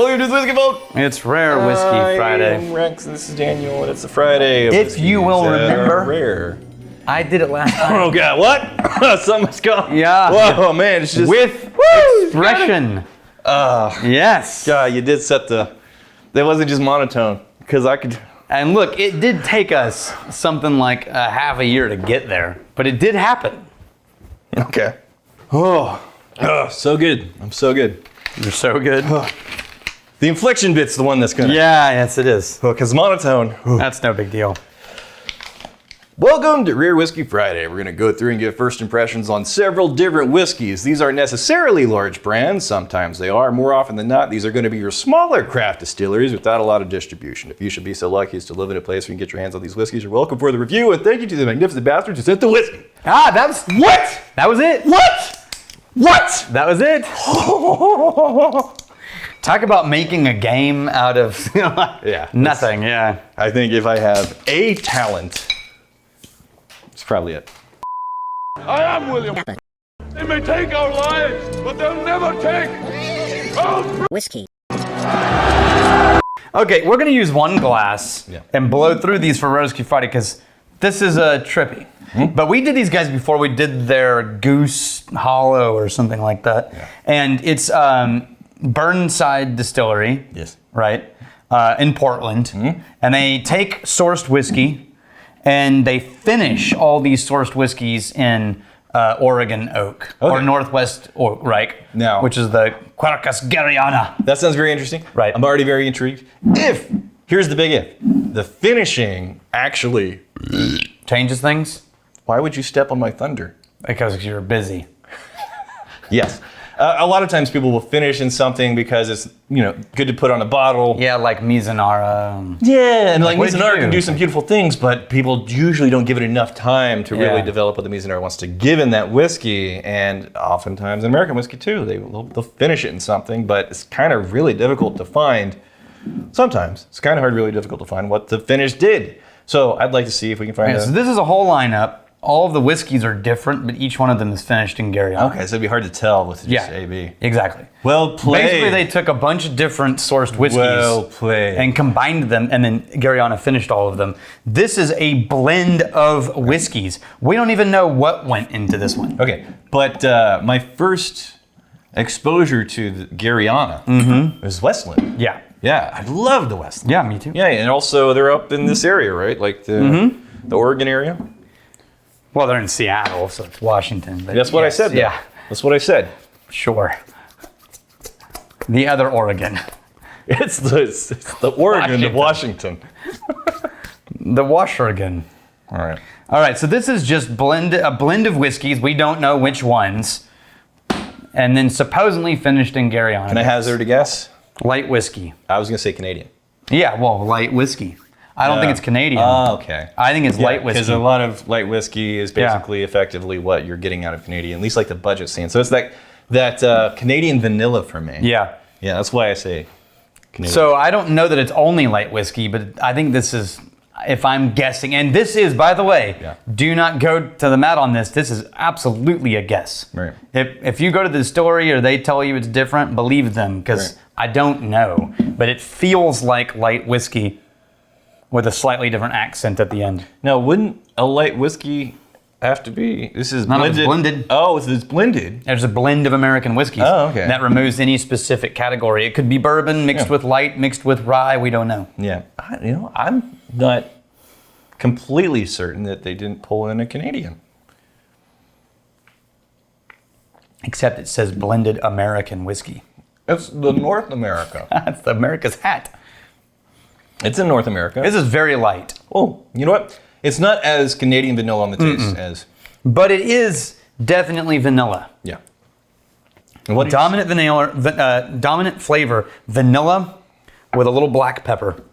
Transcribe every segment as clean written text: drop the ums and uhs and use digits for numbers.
Welcome to the Whiskey Vault. It's Rare Whiskey Friday. I'm Rex, and this is Daniel, and it's the Friday of If you will remember, rare. I did it last time. Oh God, what? Something's gone. Yeah. Whoa, man, it's just with expression. Yes. God, you did set the. That wasn't just monotone, because I could. And look, it did take us something like half a year to get there, but it did happen. Okay. Oh, so good. I'm so good. You're so good. The inflection bit's the one that's gonna. Yeah, yes, it is. Because monotone. That's no big deal. Welcome to Rare Whiskey Friday. We're going to go through and give first impressions on several different whiskeys. These aren't necessarily large brands. Sometimes they are. More often than not, these are going to be your smaller craft distilleries without a lot of distribution. If you should be so lucky as to live in a place where you can get your hands on these whiskeys, you're welcome for the review. And thank you to the magnificent bastards who sent the whiskey. Ah, that was... What? That was it. What? That was it. Talk about making a game out of Yeah, nothing. Yeah. I think if I have a talent, it's probably it. I am William. They may take our lives, but they'll never take our whiskey. Okay, we're gonna use one glass Yeah. and blow through these for Rare Whiskey Friday because this is trippy. But we did these guys before. We did their Goose Hollow or something like that, and it's Burnside Distillery. Yes. Right, in Portland, and they take sourced whiskey, and they finish all these sourced whiskeys in Oregon oak or Northwest oak, right? Now- which is the 𝘘𝘶𝘶𝘦𝘳𝘳𝘳𝘊. That sounds very interesting. Right. I'm already very intrigued. Here's the big if, the finishing actually, Changes things why would you step on my thunder? because you're busy. Yes. A lot of times people will finish in something because it's, good to put on a bottle. Yeah, like 𝘨𝑉𝘍. Yeah, and like What did you mise en art do? can do some beautiful things, but people usually don't give it enough time to really Yeah. develop what the mise en art wants to give in that whiskey. And oftentimes in American whiskey too, they'll finish it in something, but it's kind of really difficult to find. Sometimes it's kind of hard, really difficult to find what the finish did. So I'd like to see if we can find Okay, so this is a whole lineup. All of the whiskeys are different, but each one of them is finished in Gariana. Okay, so it'd be hard to tell with just Yeah, AB. exactly. Well played. Basically, they took a bunch of different sourced whiskeys Well played. and combined them, and then Gariana finished all of them. This is a blend of whiskeys. We don't even know what went into this one. Okay, but my first exposure to the Gariana was Westland. Yeah. Yeah, I love the Westland. Yeah, me too. Yeah, and also they're up in this area, right? Like the Oregon area. Well, they're in Seattle, so it's Washington. But That's what yes, I said. Though. Yeah, That's what I said. sure. The other Oregon. It's the Oregon of Washington. The Washington. All right. All right, so this is just a blend of whiskeys. We don't know which ones. And then supposedly finished in Gariana. Can I hazard a guess? Light whiskey. I was gonna say Canadian. Yeah, well, light whiskey. I don't think it's Canadian. Oh, okay. I think it's light Because whiskey. a lot of light whiskey is basically effectively what you're getting out of Canadian, at least like the budget scene. So it's that Canadian vanilla for me. Yeah. Yeah, that's why I say Canadian. So I don't know that it's only light whiskey, but I think this is, if I'm guessing, and this is, by the way, do not go to the mat on this. This is absolutely a guess. Right. If you go to the distillery or they tell you it's different, believe them, because I don't know. But it feels like light whiskey with a slightly different accent at the end. Now, wouldn't a light whiskey have to be? This is No, blended. it's blended. Oh, it's blended. There's a blend of American whiskeys. Oh, okay. That removes any specific category. It could be bourbon mixed with light, mixed with rye. We don't know. Yeah. I'm not completely certain that they didn't pull in a Canadian. Except it says blended American whiskey. It's the North America. That's America's hat. It's in North America. This is very light. Oh, you know what? It's not as Canadian vanilla on the taste as. But it is definitely vanilla. Yeah. And what Dominant flavor, vanilla with a little black pepper.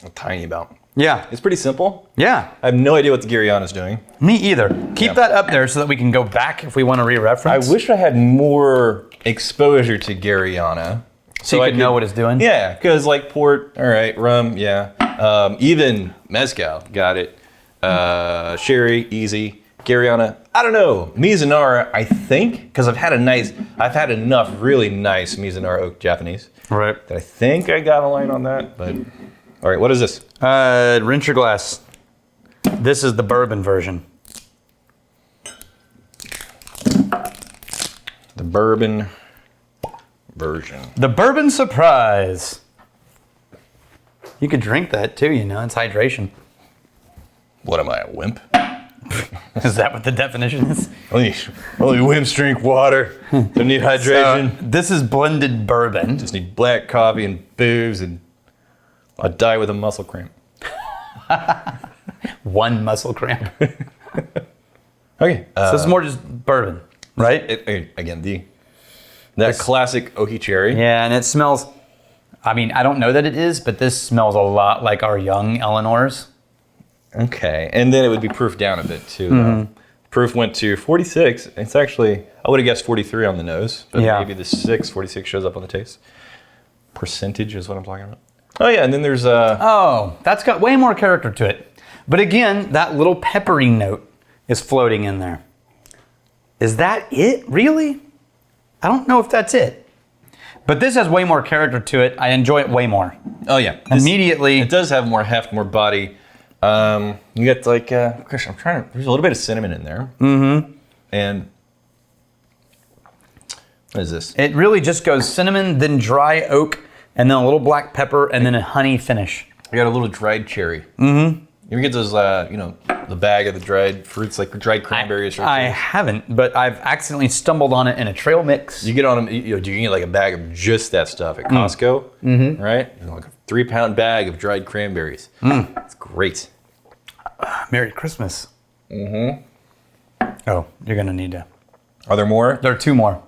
a tiny amount. Yeah. It's pretty simple. Yeah. I have no idea what the Gariana's doing. Me either. Keep that up there so that we can go back if we want to re-reference. I wish I had more exposure to Gariana. So you could know what it's doing? Yeah, because like port, all right, rum, yeah. Even mezcal, got it. Sherry, easy. 𝘘𝘶𝘦𝘳𝘳𝘴. I don't know. 𝘨𝑍𝑖𝑛𝑎𝑟A, I think, because I've had enough really nice 𝘨𝑍𝑖𝑛𝑎𝑟A oak Japanese. Right. That I think I got a line on that, but all right, what is this? Rinse your glass. This is the bourbon version. The bourbon version. The bourbon surprise. You could drink that too, you know, it's hydration. What am I, a wimp? Is that what the definition is? Only wimps drink water. Don't need hydration. So, this is blended bourbon. Just need black coffee and booze, and I'll die with a muscle cramp. One muscle cramp. Okay. So this is more just bourbon, right? Again, that classic oaky cherry. Yeah, and it smells, I mean, I don't know that it is, but this smells a lot like our young Eleanor's. Okay, and then it would be proof down a bit too. Proof went to 46. It's actually, I would have guessed 43 on the nose, but Yeah. maybe the 46 shows up on the taste. Percentage is what I'm talking about. Oh yeah, and then there's Oh, that's got way more character to it. But again, that little peppery note is floating in there. Is that it, really? I don't know if that's it. But this has way more character to it. I enjoy it way more. oh yeah, Immediately. it does have more heft, more body. You get like, gosh, there's a little bit of cinnamon in there. Mm-hmm. And what is this? It really just goes cinnamon, then dry oak, and then a little black pepper, and then a honey finish. I got a little dried cherry. Mm-hmm. You ever get those, the bag of the dried fruits, like dried cranberries? Or I haven't, but I've accidentally stumbled on it in a trail mix. You get on them, you can get like a bag of just that stuff at Costco, right? Like a 3-pound bag of dried cranberries. It's great. Merry Christmas. Mm-hmm. Oh, you're gonna need to. Are there more? There are 2 more.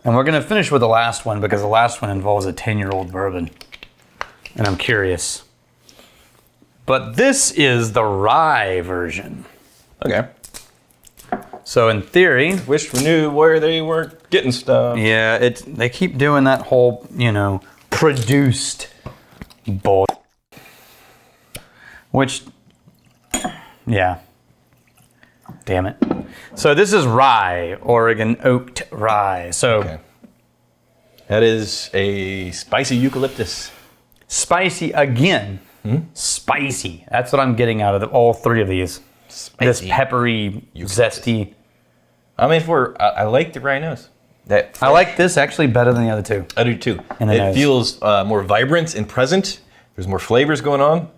And we're gonna finish with the last one because the last one involves a 10-year-old bourbon. And I'm curious. But this is the rye version. Okay. So in theory, Wish we knew where they were getting stuff. yeah, they keep doing that whole, produced bull. Which, yeah. Damn it. So this is rye, Oregon oaked rye. So Okay. That is a spicy eucalyptus. spicy again. Spicy. That's what I'm getting out of all 3 of these. This Spicy. peppery, zesty. I mean, I like the rye nose. I like this actually better than the other 2. I do too. And the It nose. feels more vibrant and present. There's more flavors going on.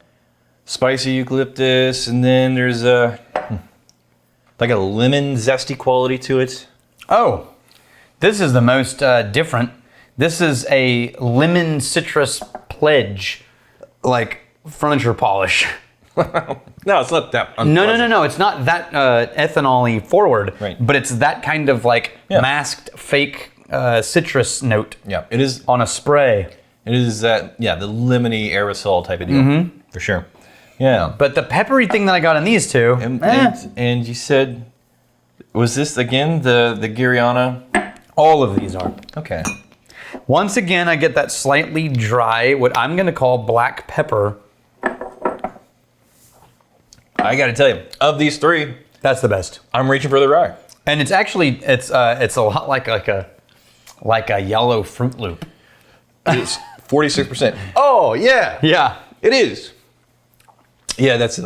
Spicy eucalyptus, and then there's like a lemon zesty quality to it. Oh, this is the most different. This is a lemon citrus pledge, like furniture polish. No, it's not that. No. It's not that ethanol-y forward, Right. but it's that kind of like masked fake citrus note Yeah, it is. on a spray. It is that. Yeah, the lemony aerosol type of deal for sure. Yeah, But the peppery thing that I got in these 2, and you said, was this again the 𝘘𝘶𝘦𝘳𝘳𝘴? all of these are. Okay. Once again, I get that slightly dry, what I'm going to call black pepper. I got to tell you, of these 3, That's the best. I'm reaching for the rye. And it's actually it's a lot like a yellow Fruit Loop. It's 46%. Oh yeah, Yeah. it is. Yeah, that's.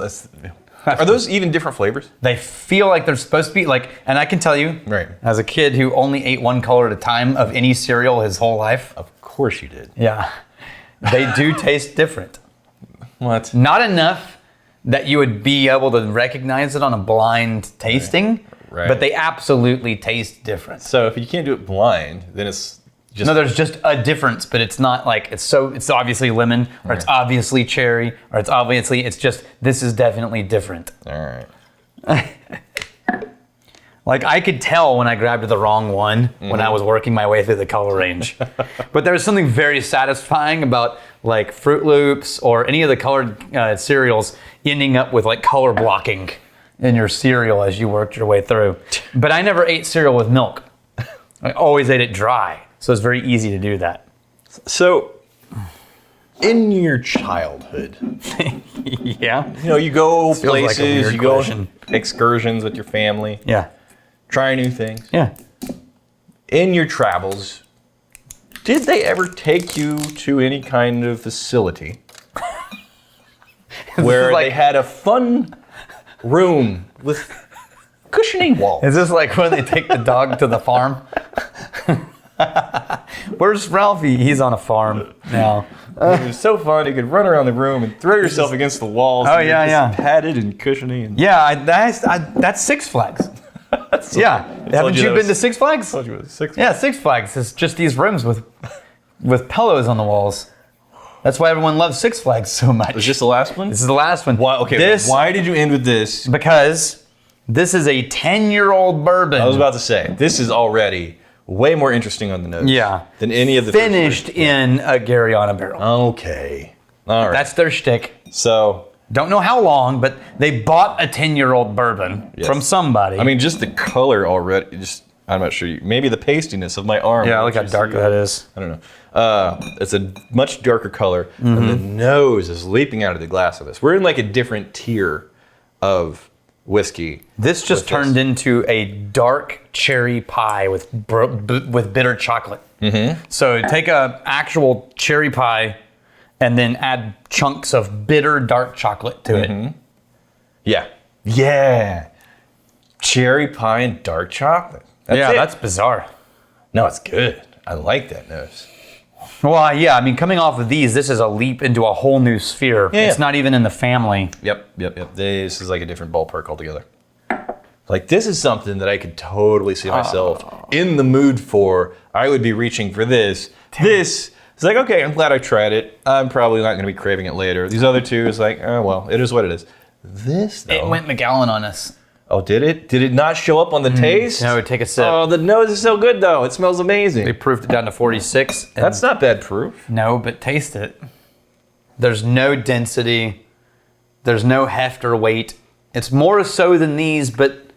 Are those even different flavors? They feel like they're supposed to be like, and I can tell you, Right. as a kid who only ate one color at a time of any cereal his whole life. Of course you did. Yeah. They do taste different. What? Not enough that you would be able to recognize it on a blind tasting, Right. but they absolutely taste different. So if you can't do it blind, then it's just. No, there's just a difference, but it's not like it's obviously lemon, or it's obviously cherry, or it's just this is definitely different. All right. Like I could tell when I grabbed the wrong one when I was working my way through the color range. But there was something very satisfying about like Fruit Loops or any of the colored cereals ending up with like color blocking in your cereal as you worked your way through. But I never ate cereal with milk. I always ate it dry. So it's very easy to do that. So In your childhood, Yeah. you know, you go Feels like a places, weird you go question. excursions with your family, Yeah. try new things. Yeah. In your travels, did they ever take you to any kind of facility where like- they had a fun room with cushioning walls? Is this like when they take the dog to the farm? Where's Ralphie? He's on a farm now. It was so fun. You could run around the room and throw yourself against the walls. Oh, and yeah, you're just yeah. padded and cushiony. And Yeah, that's Six Flags. Yeah. Haven't you been to Six Flags? I told you it was Six Yeah, Six Flags is just these rooms with pillows on the walls. That's why everyone loves Six Flags so much. Was this the last one? This is the last one. Why, okay, This, why did you end with this? because this is a 10-year-old bourbon. I was about to say, this is already way more interesting on the nose Yeah. than any of the finished in a 𝘗𝘶𝘳𝘳𝘳𝘳 barrel. Okay. All right. That's their shtick. So, Don't know how long, but they bought a 10-year-old bourbon Yes. from somebody. I mean, just the color already, I'm not sure. Maybe the pastiness of my arm. yeah, look how Just- dark that is. I don't know. It's a much darker color, and the nose is leaping out of the glass of this. We're in like a different tier of whiskey. This just with turned this. into a dark cherry pie with bitter chocolate. Mm-hmm. So take a actual cherry pie and then add chunks of bitter dark chocolate to it. Yeah. Yeah. Cherry pie and dark chocolate. That's it. That's bizarre. No, it's good. I like that nose. Well, yeah, I mean, coming off of these, this is a leap into a whole new sphere. Yeah. It's not even in the family. Yep. This is like a different ballpark altogether. Like, this is something that I could totally see myself in the mood for. I would be reaching for this. This is like, okay, I'm glad I tried it. I'm probably not going to be craving it later. These other two is like, oh, well, it is what it is. This, though. It went McAllen on us. Oh, did it? Did it not show up on the taste? No, take a sip. Oh, the nose is so good, though. It smells amazing. They proofed it down to 46. and- That's not bad proof. No, but taste it. There's no density. There's no heft or weight. It's more so than these, but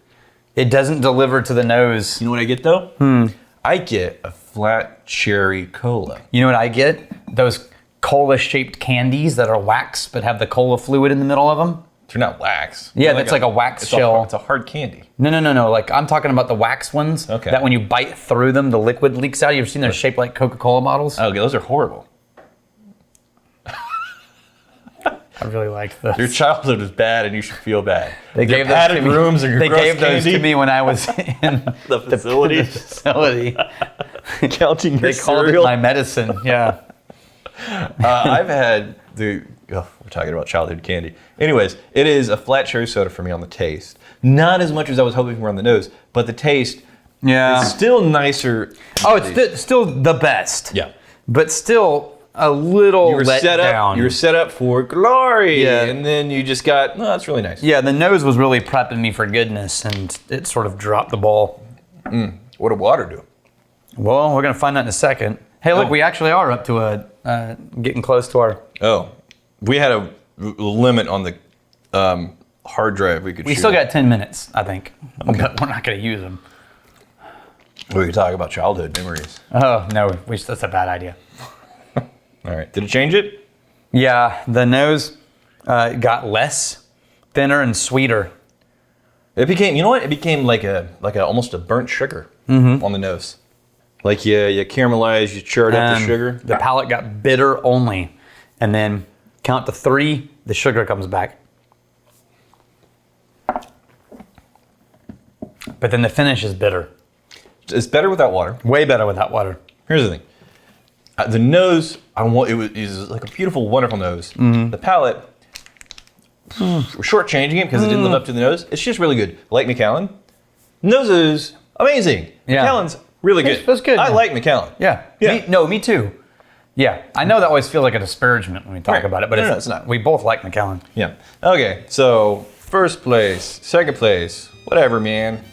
it doesn't deliver to the nose. You know what I get, though? I get a flat cherry cola. You know what I get? Those cola-shaped candies that are wax but have the cola fluid in the middle of them. They're not wax. Yeah, They're that's like a wax it's shell. It's a hard candy. No. Like, I'm talking about the wax ones. Okay. That when you bite through them, the liquid leaks out. You ever seen those shaped like Coca-Cola bottles? Okay, those are horrible. I really liked those. Your childhood was bad, and you should feel bad. They Your gave those padded to me. rooms and your They gross gave those candy. to me when I was in The facility. facility. Counting your They called it cereal. my medicine. Yeah. I've had we're talking about childhood candy. Anyways, it is a flat cherry soda for me on the taste. Not as much as I was hoping for on the nose, but the taste Yeah. is still nicer. Oh, it's still the best. Yeah. But still a little You were let set down. up. You were set up for glory, Yeah. and then you just got. No, that's really nice. Yeah, the nose was really prepping me for goodness, and it sort of dropped the ball. What did water do? Well, we're gonna find out in a second. Hey, look, Oh. we actually are up to a getting close to our. Oh, we had a limit on the hard drive we could. We shoot still on. got 10 minutes, I think, but we're not gonna use them. We could talk about childhood memories. Oh no, that's a bad idea. All right, did it change it? Yeah, the nose got less, thinner, and sweeter. It became. You know what? It became like a almost a burnt sugar on the nose. Like you caramelize, you charred up the sugar. The palate got bitter only, and then count to 3, the sugar comes back. But then the finish is bitter. It's better without water. Way better without water. Here's the thing. The nose, is like a beautiful, wonderful nose. The palate, we're shortchanging it because it didn't live up to the nose. It's just really good. Like Macallan, nose is amazing. Yeah. Macallan's really good. That's good. I like Macallan. Yeah. Yeah. Me too. Yeah. I know that always feels like a disparagement when we talk Right. about it, but No, it's not. We both like McAllen. Yeah. Okay, so first place, second place, whatever, man.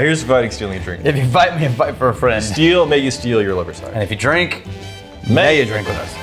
Here's fighting, stealing, and drinking. If you fight me, fight for a friend. Steal, may you steal your lover's heart. And if you drink, may you drink with us.